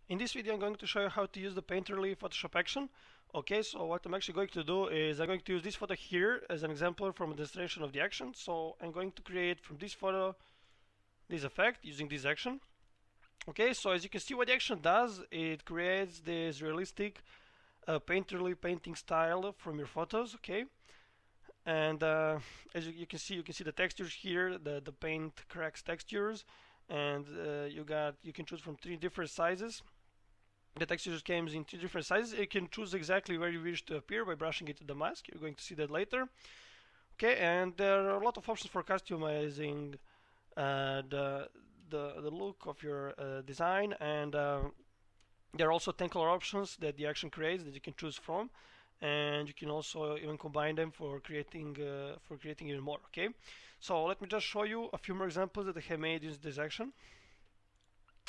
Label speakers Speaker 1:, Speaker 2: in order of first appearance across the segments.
Speaker 1: In this video I'm going to show you how to use the painterly Photoshop action. Okay, so what I'm actually going to do is I'm going to use this photo here as an example from a demonstration of the action. So I'm going to create from this photo this effect using this action. Okay, so as you can see what the action does, it creates this realistic painterly painting style from your photos. Okay, and as you can see, the textures here, the paint cracks textures, and you can choose from 3 different sizes. The texture comes in 2 different sizes. You can choose exactly where you wish to appear by brushing it to the mask. You're going to see that later. Okay, and there are a lot of options for customizing uh, the, the look of your design, and there are also 10 color options that the action creates that you can choose from, and you can also even combine them for creating even more. Okay, so let me just show you a few more examples that I have made using this action.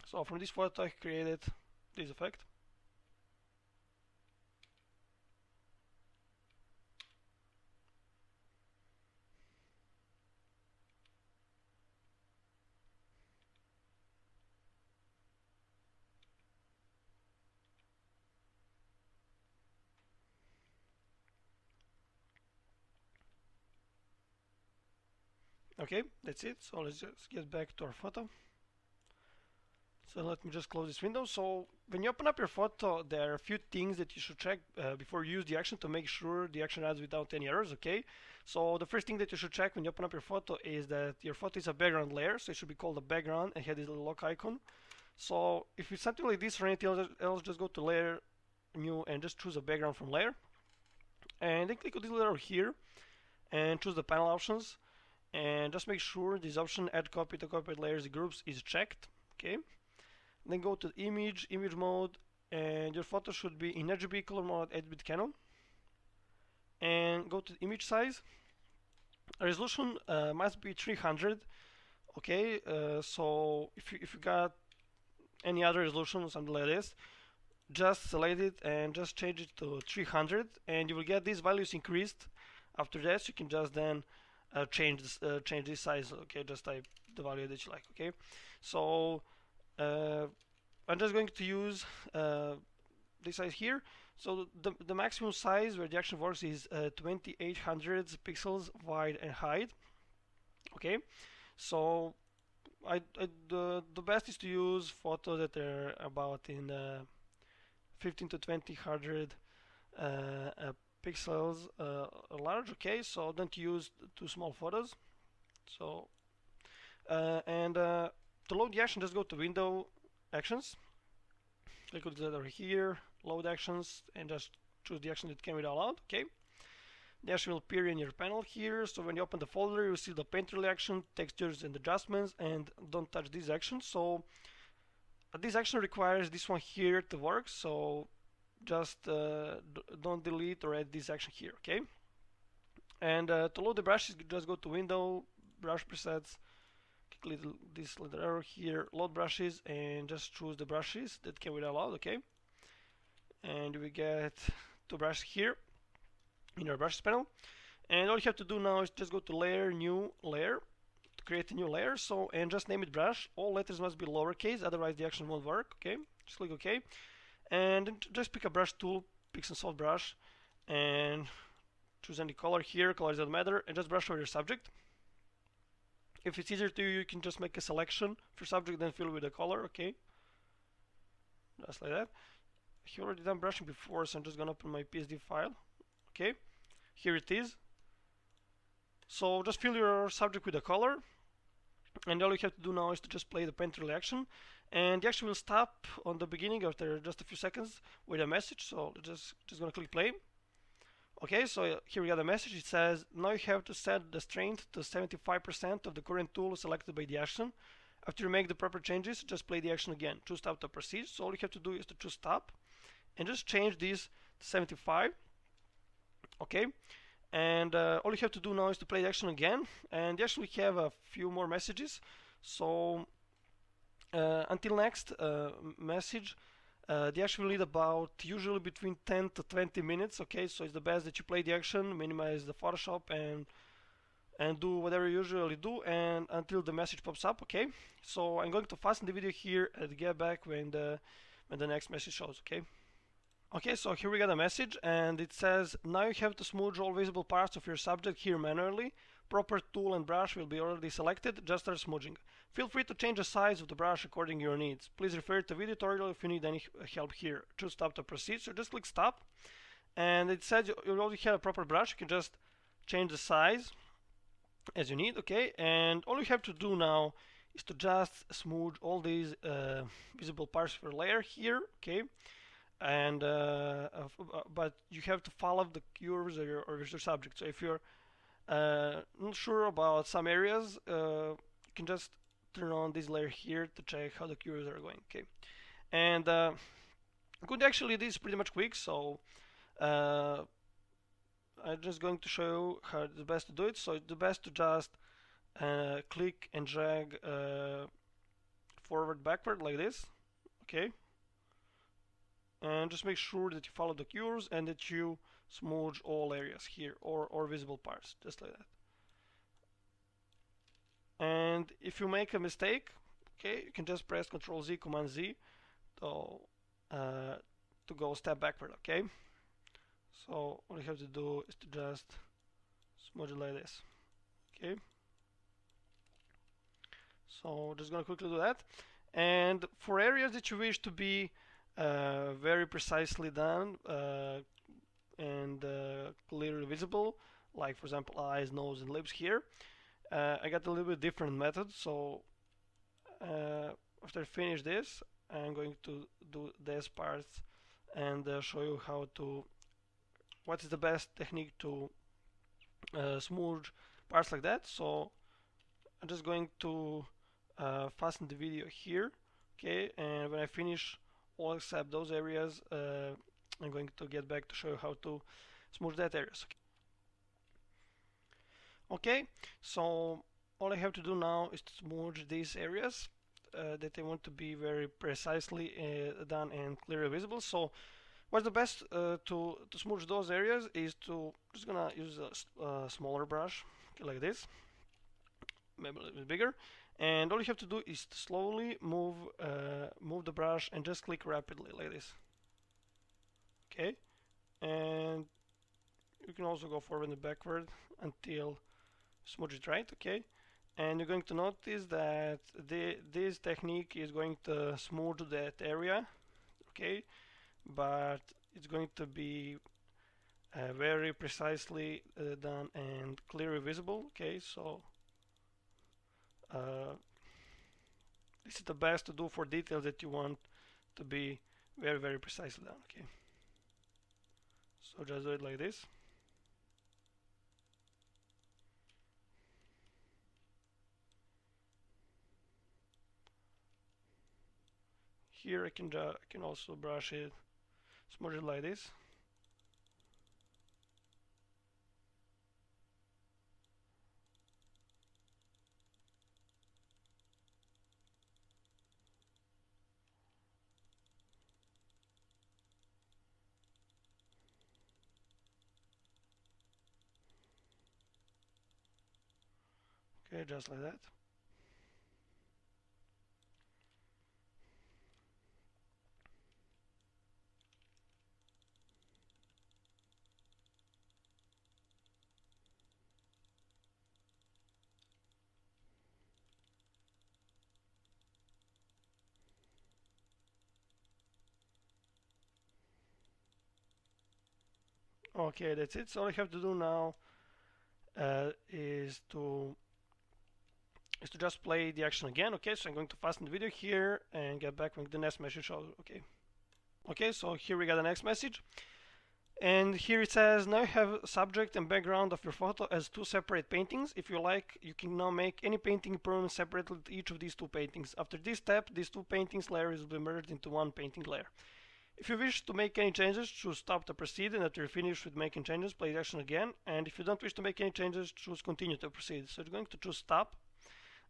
Speaker 1: So from this photo I created this effect. Okay, that's it. So let's just get back to our photo. So let me just close this window. So when you open up your photo, there are a few things that you should check before you use the action to make sure the action runs without any errors. Okay. So the first thing that you should check when you open up your photo is that your photo is a background layer. So it should be called a background and have this little lock icon. So if it's something like this or anything else, just go to layer, new, and just choose a background from layer. And then click on this layer here and choose the panel options. And just make sure this option add copy to copied layers groups is checked. Okay. Then go to image mode, and your photo should be in RGB color mode 8-bit Canon. And go to image size. Resolution must be 300. Okay, so if you got any other resolution or something like this, just select it and just change it to 300, and you will get these values increased. After that, you can just then change this size. Okay, just type the value that you like. Okay, so uh, I'm just going to use this size here. So the maximum size where the action works is 2800 pixels wide and height. Okay, so the best is to use photos that are about in 15 to 2000 uh, uh, pixels large. Okay, so don't use too small photos. So and to load the action, just go to Window, Actions, click on that over here, load actions, and just choose the action that came with allowed. Okay, the action will appear in your panel here. So when you open the folder, you see the painterly action, textures, and adjustments, and don't touch this action. So this action requires this one here to work. So just don't delete or add this action here. Okay, and to load the brushes, just go to Window, Brush Presets, click this little arrow here, load brushes, and just choose the brushes that came with allowed. Okay, and we get 2 brushes here in our brushes panel, and all you have to do now is just go to layer, new layer, to create a new layer. So and just name it brush. All letters must be lowercase, otherwise the action won't work. Okay, just click OK, and just pick a brush tool, pick some soft brush, and choose any color here. Colors don't matter, and just brush over your subject. If it's easier to you, you can just make a selection for subject, then fill with the color. Okay, just like that. I've already done brushing before, so I'm just gonna open my PSD file. Okay, here it is. So just fill your subject with a color, and all you have to do now is to just play the painterly action, and the action will stop on the beginning after just a few seconds with a message. So just gonna click play. Okay, so here we got a message. It says now you have to set the strength to 75% of the current tool selected by the action. After you make the proper changes, just play the action again. Choose stop to proceed. So all you have to do is to choose stop and just change this to 75. Okay, and all you have to do now is to play the action again, and you actually have a few more messages. So until next message, the action will need about usually between 10 to 20 minutes. Okay, so it's the best that you play the action, minimize the Photoshop, and do whatever you usually do, and until the message pops up. Okay, so I'm going to fasten the video here and get back when the when the next message shows. Okay, so here we got a message, and it says now you have to smudge all visible parts of your subject here manually. Proper tool and brush will be already selected. Just start smudging. Feel free to change the size of the brush according to your needs. Please refer to the video tutorial if you need any help here. Choose stop to proceed. So just click stop, and it says you already have a proper brush. You can just change the size as you need. Okay, and all you have to do now is to just smudge all these visible parts of your layer here. Okay, and but you have to follow the curves of your subject. So if you're not sure about some areas, you can just turn on this layer here to check how the curves are going. Okay, and good, actually this is pretty much quick, so I'm just going to show you how the best to do it. So it's the best to just click and drag forward backward like this. Okay, and just make sure that you follow the curves and that you smudge all areas here, or visible parts, just like that. And if you make a mistake, okay, you can just press Ctrl Z, Command Z to go step backward. Okay, so all you have to do is to just smudge it like this. Okay, so just gonna quickly do that. And for areas that you wish to be very precisely done and clearly visible, like for example eyes, nose, and lips here, I got a little bit different method. So after I finish this, I'm going to do this part and show you what is the best technique to smudge parts like that. So I'm just going to fasten the video here. Okay, and when I finish all except those areas, I'm going to get back to show you how to smudge that areas. Okay, so all I have to do now is to smudge these areas that I want to be very precisely done and clearly visible. So what's the best to smudge those areas is to just gonna use a smaller brush, okay, like this, maybe a little bit bigger, and all you have to do is to slowly move the brush and just click rapidly like this. Okay, and you can also go forward and backward until smudge it right. Okay, and you're going to notice that this technique is going to smudge that area. Okay, but it's going to be very precisely done and clearly visible. Okay, so this is the best to do for details that you want to be very precisely done. Okay, so just do it like this. Here I can also brush it, smudge it like this. Okay, just like that. Okay, that's it. So all I have to do now is to just play the action again. Okay, so I'm going to fasten the video here and get back when the next message shows. Okay, so here we got the next message, and here it says now you have subject and background of your photo as two separate paintings. If you like, you can now make any painting permanent separately to each of these two paintings. After this step, these two paintings layers will be merged into one painting layer. If you wish to make any changes, choose stop to proceed, and after you're finished with making changes, play the action again. And if you don't wish to make any changes, choose continue to proceed. So you're going to choose stop.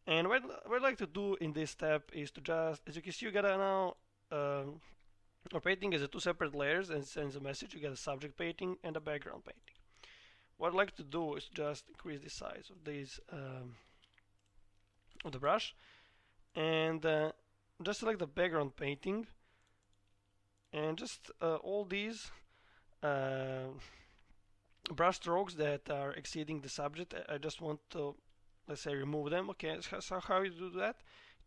Speaker 1: And what I'd like to do in this step is to just, as you can see, you gotta now our painting is a two separate layers and sends a message. You get a subject painting and a background painting. What I'd like to do is just increase the size of these of the brush, and just select the background painting and just all these uh, brush strokes that are exceeding the subject, I just want to, let's say, remove them. Okay, so how you do that?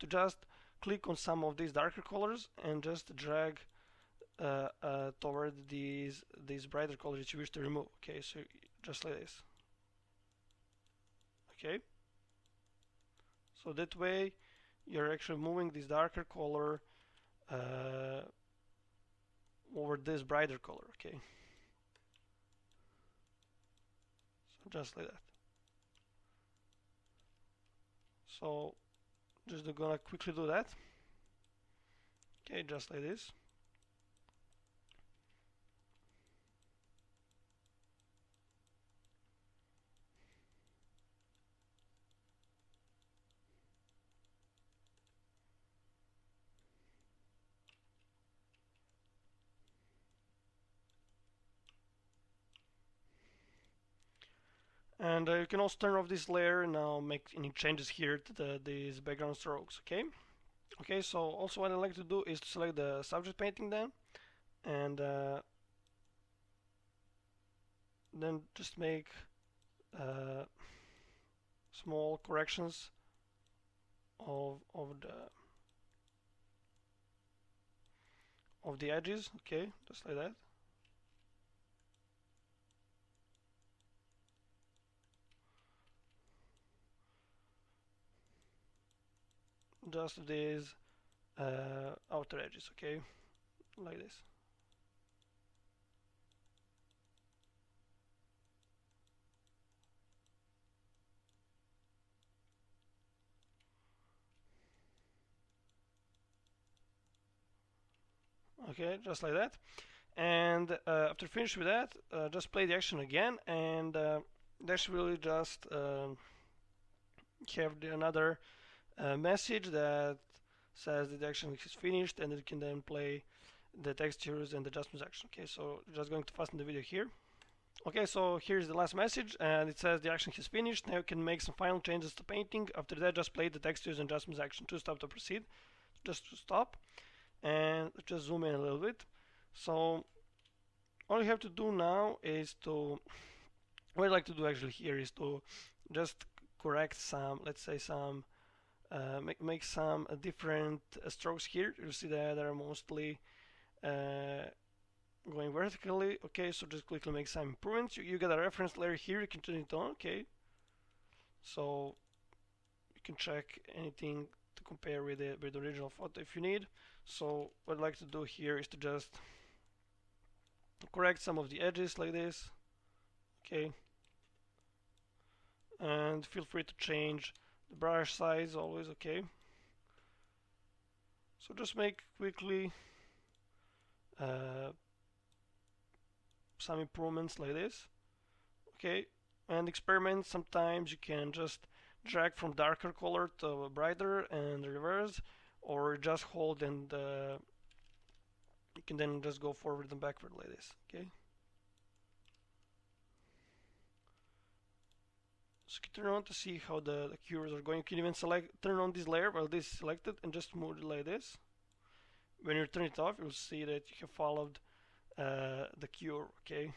Speaker 1: To just click on some of these darker colors and just drag toward these brighter colors that you wish to remove. Okay, so just like this. Okay, so that way you're actually moving this darker color uh, over this brighter color. Okay, so just like that. So just gonna quickly do that. Okay, just like this. And you can also turn off this layer and now make any changes here to these background strokes. Okay. Okay. So also what I like to do is to select the subject painting and then just make uh, small corrections of the edges. Okay, just like that. Just these outer edges. Okay, like this. Okay, just like that. And after finish with that, just play the action again, and that's really just have another message that says that the action is finished, and it can then play the textures and adjustments action. Okay, so just going to fasten the video here. Okay, so here's the last message, and it says the action is finished. Now you can make some final changes to painting. After that, just play the textures and adjustments action to stop to proceed. Just to stop, and just zoom in a little bit. So all you have to do now is to, what I like to do actually here is to just correct some, let's say some, make some different strokes here. You see that they're mostly uh, going vertically. Okay, so just quickly make some improvements. You get a reference layer here, you can turn it on. Okay, so you can check anything to compare with the original photo if you need. So what I'd like to do here is to just correct some of the edges like this. Okay, and feel free to change the brush size always. Okay, so just make quickly uh, some improvements like this. Okay, and experiment. Sometimes you can just drag from darker color to brighter and reverse, or just hold and you can then just go forward and backward like this. Okay, so you can turn on to see how the curves are going. You can even turn on this layer while this is selected and just move it like this. When you turn it off, you'll see that you have followed the cure. Okay,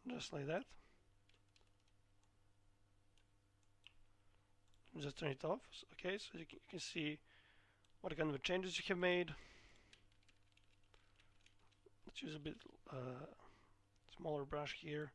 Speaker 1: just like that. Just turn it off. Okay, so you can see what kind of changes you have made. Let's use a bit smaller brush here.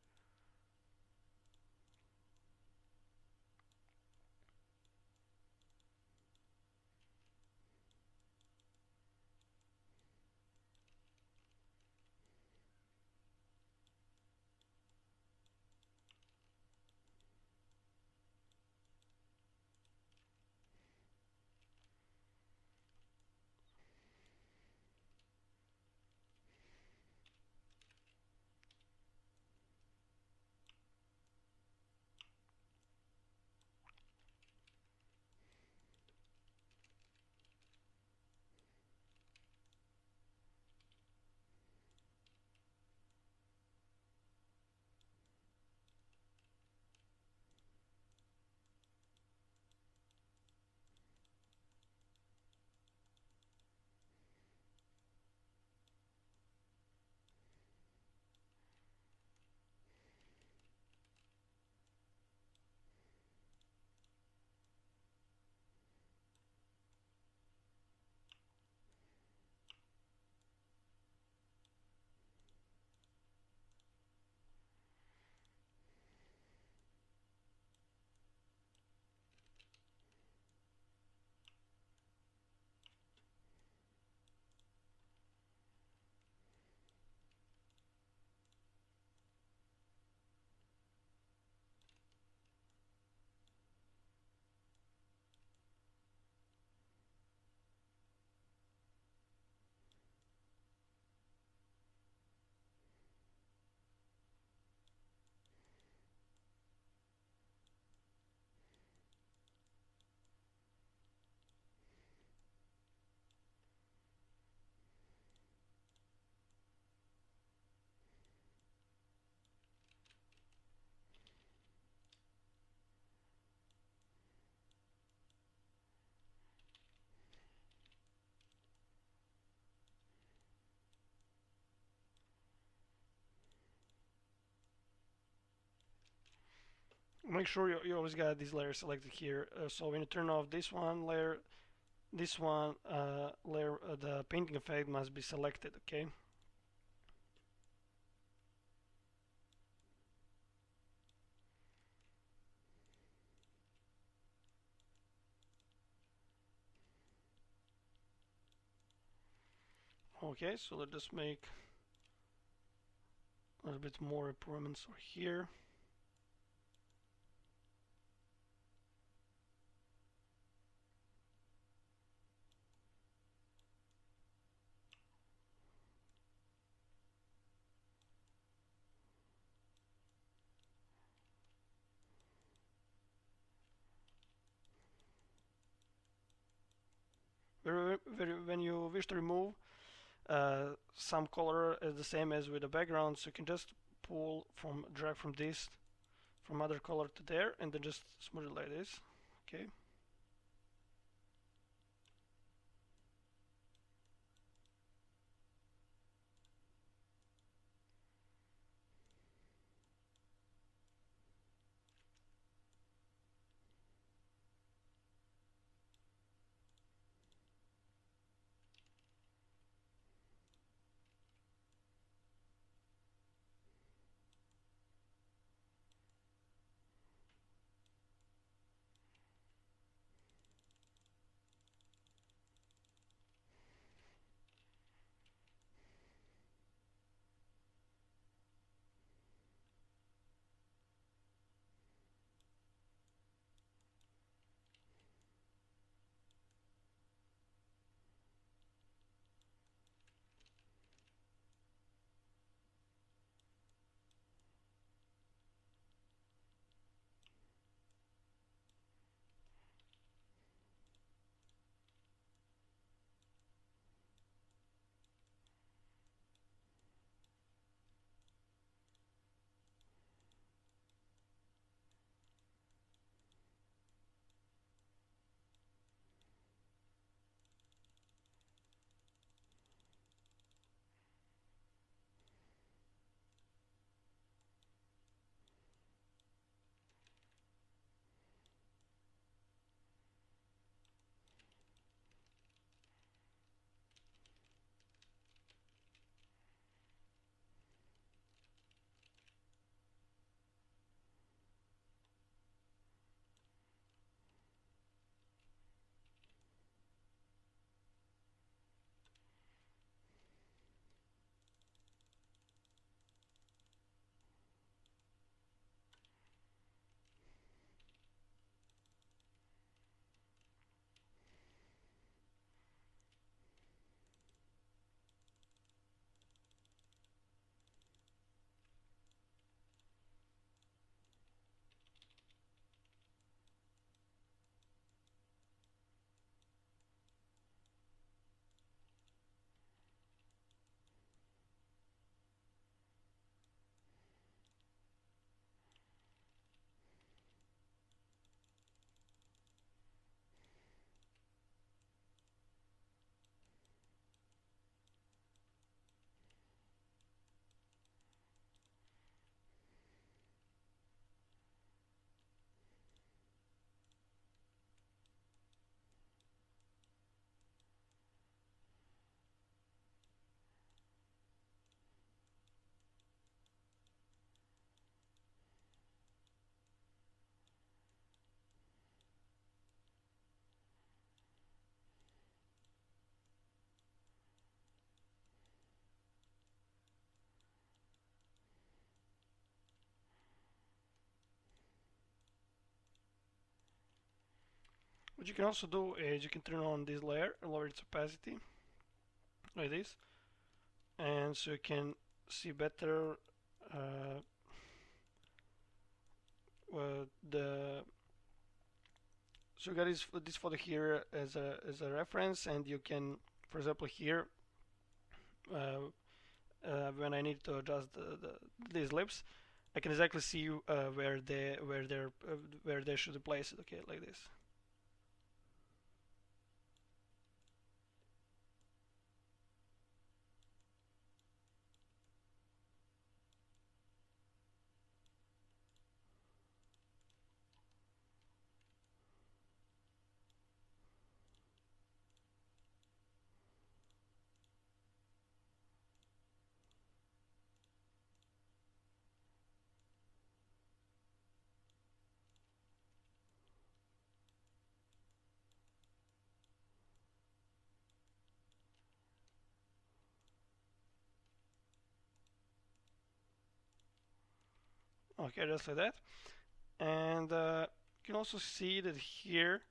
Speaker 1: make sure you always got this layer selected here. So when you turn off this one layer, this one layer, the painting effect must be selected. Okay. Okay, so let's just make a little bit more improvements over here. When you wish to remove some color is the same as with the background, so you can just drag from this, from other color to there, and then just smooth it like this. Okay. What you can also do is you can turn on this layer and lower its opacity like this, and so you can see better uh, the. So you got this photo here as a reference, and you can, for example, here uh, when I need to adjust these lips, I can exactly see where they should place it. Okay, like this. Okay, just like that. And you can also see that here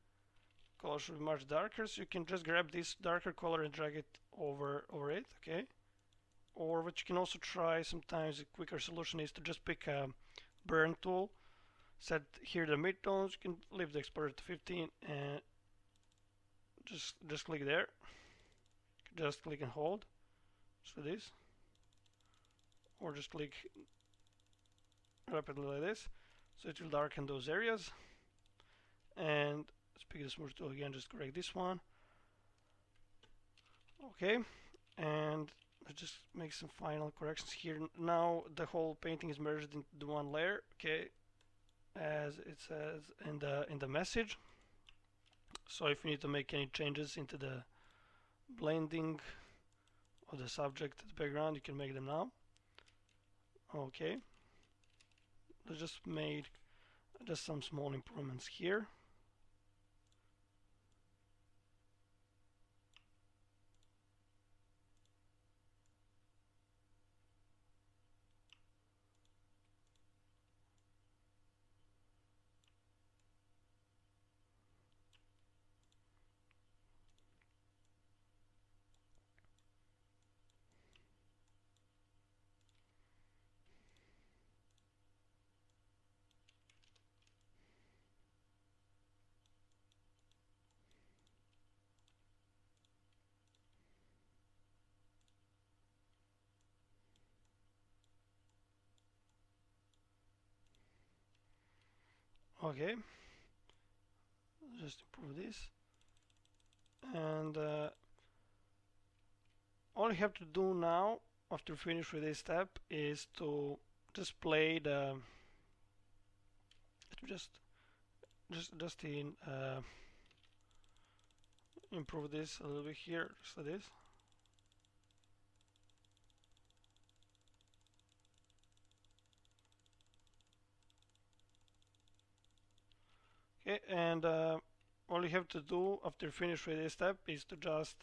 Speaker 1: color should be much darker, so you can just grab this darker color and drag it over it, okay? Or what you can also try sometimes, a quicker solution is to just pick a burn tool, set here the midtones, you can leave the exposure to 15 and just click there, just click and hold, so this, or just click rapidly like this, so it will darken those areas. And let's pick the smudge tool again, just correct this one, okay, and let's just make some final corrections here. Now the whole painting is merged into the one layer, okay, as it says in the message. So if you need to make any changes into the blending of the subject, the background, you can make them now. Okay, let's just made just some small improvements here. Okay, just improve this, and all you have to do now after finish with this step is to just play the just in improve this a little bit here, just like this. Okay, and all you have to do after finish with this step is to just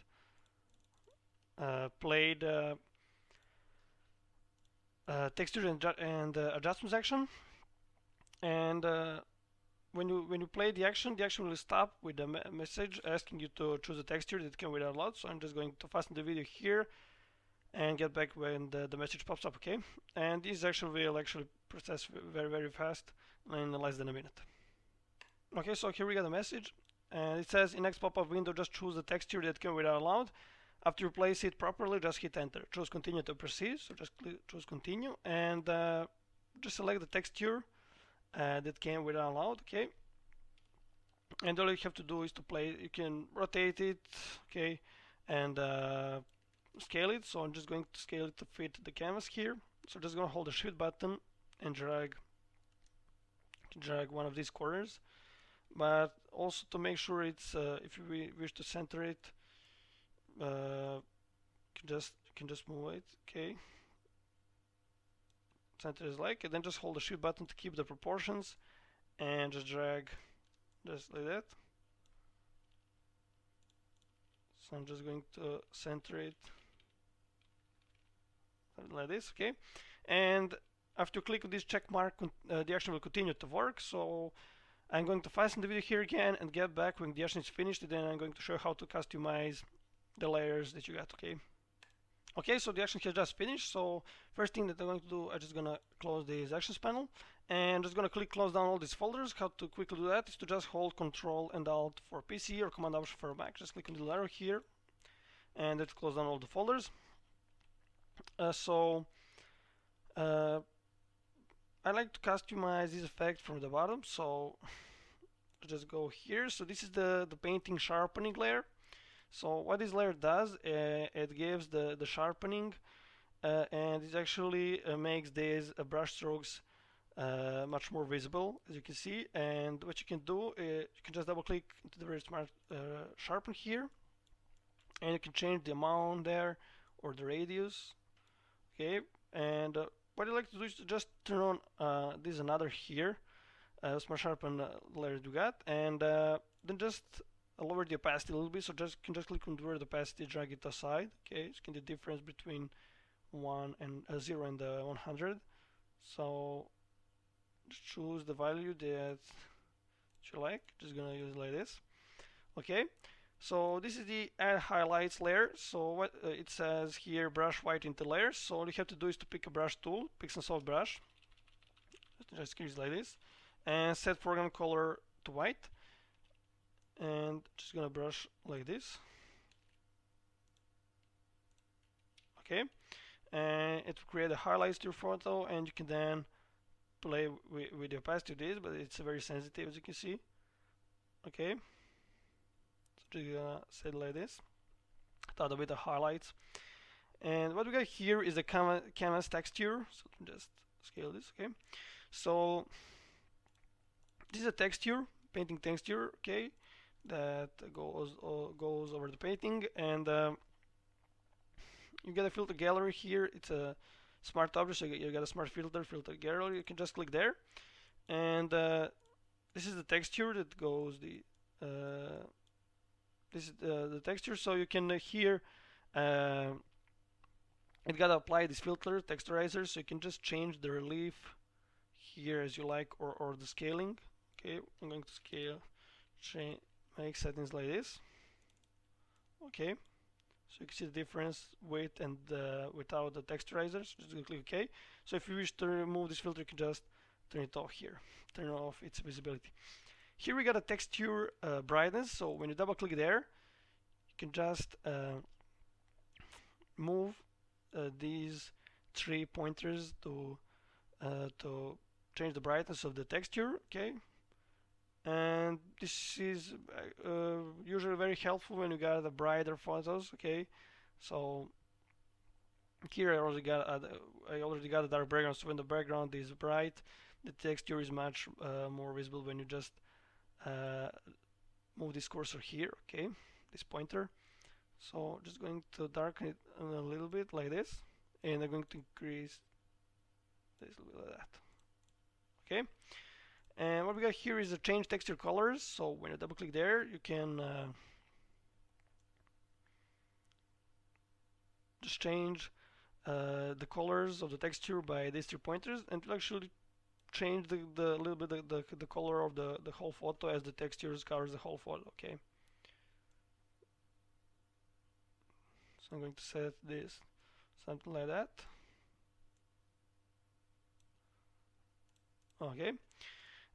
Speaker 1: play the texture and adjustments action, and when you play the action will stop with the message asking you to choose a texture that can without load. So I'm just going to fasten the video here and get back when the message pops up, okay? And this actually will actually process very fast in less than a minute. Okay, so here we got the message, and it says in next pop-up window just choose the texture that can without allowed. After you place it properly, just hit enter. Choose continue to proceed, so just choose continue, and just select the texture that came without allowed, okay? And all you have to do is to play, you can rotate it, okay, and scale it. So I'm just going to scale it to fit the canvas here. So just gonna hold the shift button and drag one of these corners, but also to make sure it's if you wish to center it, you can just move it, okay, center is like, and then just hold the shift button to keep the proportions and just drag just like that. So I'm just going to center it like this, okay, and after you click on this check mark, the action will continue to work. So I'm going to fasten the video here again and get back when the action is finished, and then I'm going to show how to customize the layers that you got, okay? Okay, so the action has just finished. So first thing that I'm going to do, I'm just gonna close this actions panel and just gonna click close down all these folders. How to quickly do that is to just hold Control and Alt for PC or Command Option for Mac. Just click on the arrow here and let's close down all the folders. I like to customize this effect from the bottom, so just go here. So this is the painting sharpening layer. So what this layer does, it gives the sharpening, and it actually makes these brush strokes much more visible, as you can see. And what you can do, you can just double click into the very smart sharpen here, and you can change the amount there or the radius, okay. And what I like to do is to just turn on this another here, smart sharpen layer you got, and then just lower the opacity a little bit. So just can just click on the word opacity, drag it aside, okay. So you can the difference between 0 and 100. So Just choose the value that you like. Just gonna use it like this. Okay. So this is the add highlights layer. So what it says here, brush white into layers. So all you have to do is to pick a brush tool, pick some soft brush, just use like this, and set foreground color to white. And just gonna brush like this. Okay, and it will create the highlights to your photo, and you can then play with the opacity of this, but it's very sensitive as you can see. Okay, so just gonna set it like this, start a bit of highlights. And what we got here is the canvas texture. So let me just scale this. Okay, so this is a texture, painting texture. Okay, that goes over the painting, and you get a filter gallery here. It's a smart object, so you got a smart filter gallery. You can just click there, and this is the texture that goes this is the texture. So you can here it got to apply this filter texturizer, so you can just change the relief here as you like, or the scaling. Okay, I'm going to scale, change, make settings like this. Okay, so you can see the difference with and without the texturizer. So just click OK. So if you wish to remove this filter, you can just turn it off here, turn off its visibility. Here we got a texture brightness. So when you double click there, you can just move these 3 pointers to change the brightness of the texture. Okay, and this is usually very helpful when you got the brighter photos. Okay, so here I already got a dark background, so when the background is bright, the texture is much more visible when you just move this cursor here. Okay, this pointer. So just going to darken it a little bit like this, and I'm going to increase this a little bit like that. Okay, and what we got here is a change texture colors. So when you double click there, you can just change the colors of the texture by these 3 pointers, and to actually change the little bit the color of the whole photo as the textures covers the whole photo. Okay, so I'm going to set this something like that. Okay,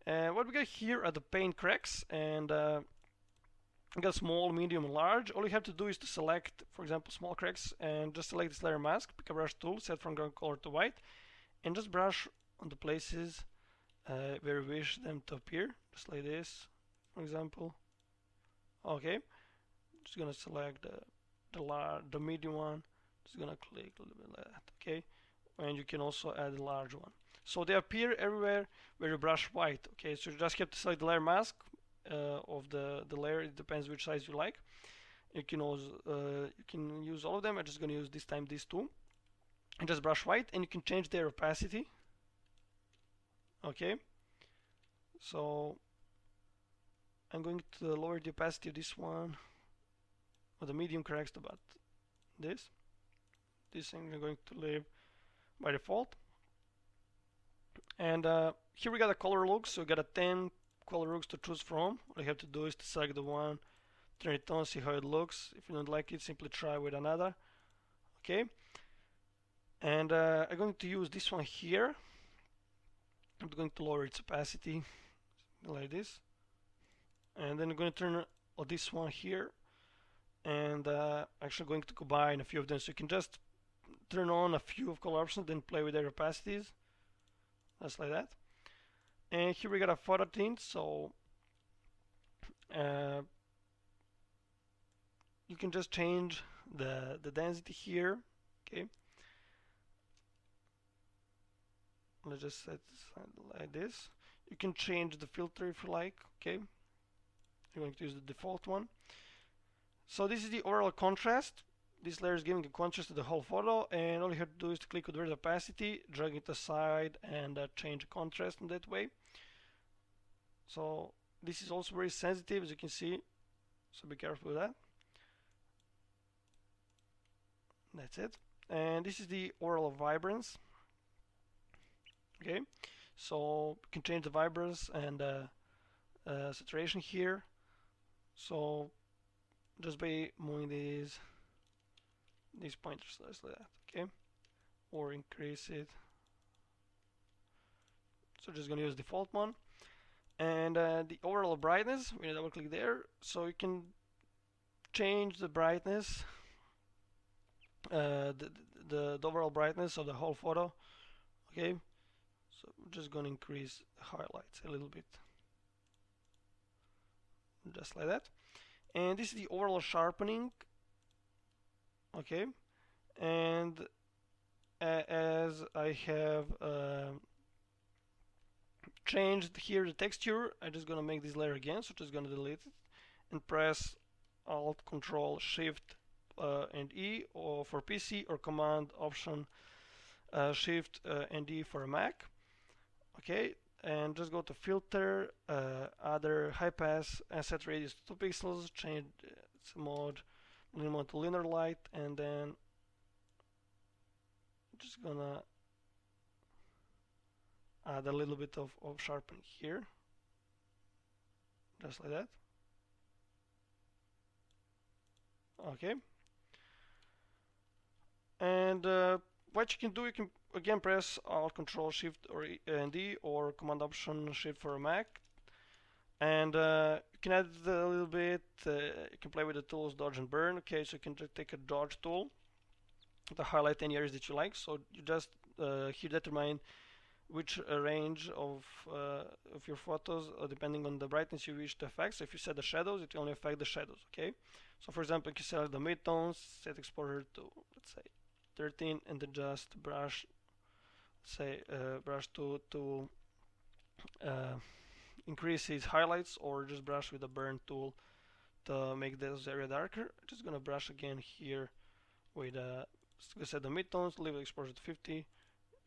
Speaker 1: and what we got here are the paint cracks, and we got small, medium, and large. All you have to do is to select, for example, small cracks, and just select this layer mask, pick a brush tool, set from ground color to white, and just brush on the places where you wish them to appear, just like this, for example. Okay, just gonna select the medium one, just gonna click a little bit like that. Okay, and you can also add a large one. So they appear everywhere where you brush white. Okay, so you just have to select the layer mask of the layer. It depends which size you like. You can also you can use all of them. I'm just gonna use this time these two, and just brush white, and you can change their opacity. Okay, so I'm going to lower the opacity of this one, or the medium cracks to about this. This thing I'm going to leave by default. And here we got a color look, so we got a 10 color looks to choose from. All you have to do is to select the one, turn it on, see how it looks. If you don't like it, simply try with another. Okay, and I'm going to use this one here. I'm going to lower its opacity like this, and then I'm going to turn on this one here, and actually going to combine a few of them, so you can just turn on a few of color options, then play with their opacities, just like that. And here we got a photo tint, so you can just change the density here. Okay, let's just set it like this. You can change the filter if you like. Okay, I'm going to use the default one. So this is the overall contrast. This layer is giving a contrast to the whole photo, and all you have to do is to click with red opacity, drag it aside, and change the contrast in that way. So this is also very sensitive, as you can see, so be careful with that. That's it. And this is the overall vibrance. Okay, So you can change the vibrance and saturation here. So just by moving these pointers like that, okay, or increase it. So just gonna use default one, and the overall brightness. We double click there, so you can change the brightness, the overall brightness of the whole photo. Okay, so we're just gonna increase the highlights a little bit, just like that. And this is the overall sharpening. Okay, and as I have changed here the texture, I'm just gonna make this layer again, so just gonna delete it and press Alt Control Shift and E or for PC, or Command Option Shift and E for a Mac. Okay, and just go to Filter, Other, High Pass, and set radius to 2 pixels, change mode to linear light, and then just gonna add a little bit of sharpening here, just like that. Okay, and what you can do, you can again press Alt Control Shift or and D, or Command Option Shift for a Mac, and you can add a little bit. You can play with the tools dodge and burn. Okay, so you can just take a dodge tool to highlight any areas that you like. So you just here determine which range of your photos, depending on the brightness you wish to affect. So if you set the shadows, it will only affect the shadows. Okay. So for example, you can select the midtones, set exposure to, let's say, 13, and then just brush, say, brush to increase its highlights, or just brush with the burn tool to make this area darker. Just gonna brush again here with set the midtones, leave the exposure to 50,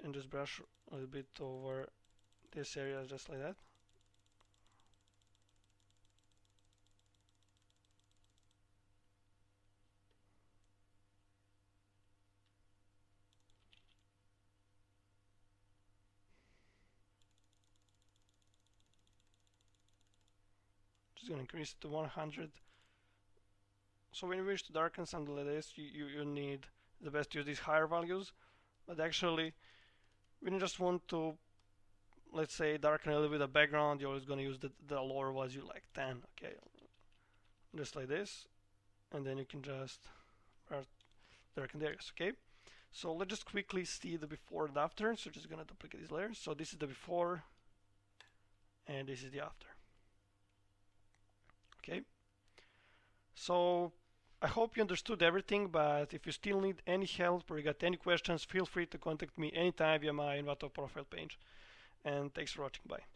Speaker 1: and just brush a little bit over this area, just like that. Just gonna increase it to 100. So when you wish to darken something like this, you need the best to use these higher values. But actually, when you just want to, let's say, darken a little bit the background, you're always gonna use the lower values you like, 10. Okay, just like this, and then you can just darken the areas. Okay. So let's just quickly see the before and after. So just gonna duplicate these layers. So this is the before, and this is the after. Okay. So I hope you understood everything, but if you still need any help or you got any questions, feel free to contact me anytime via my Envato profile page. And thanks for watching. Bye.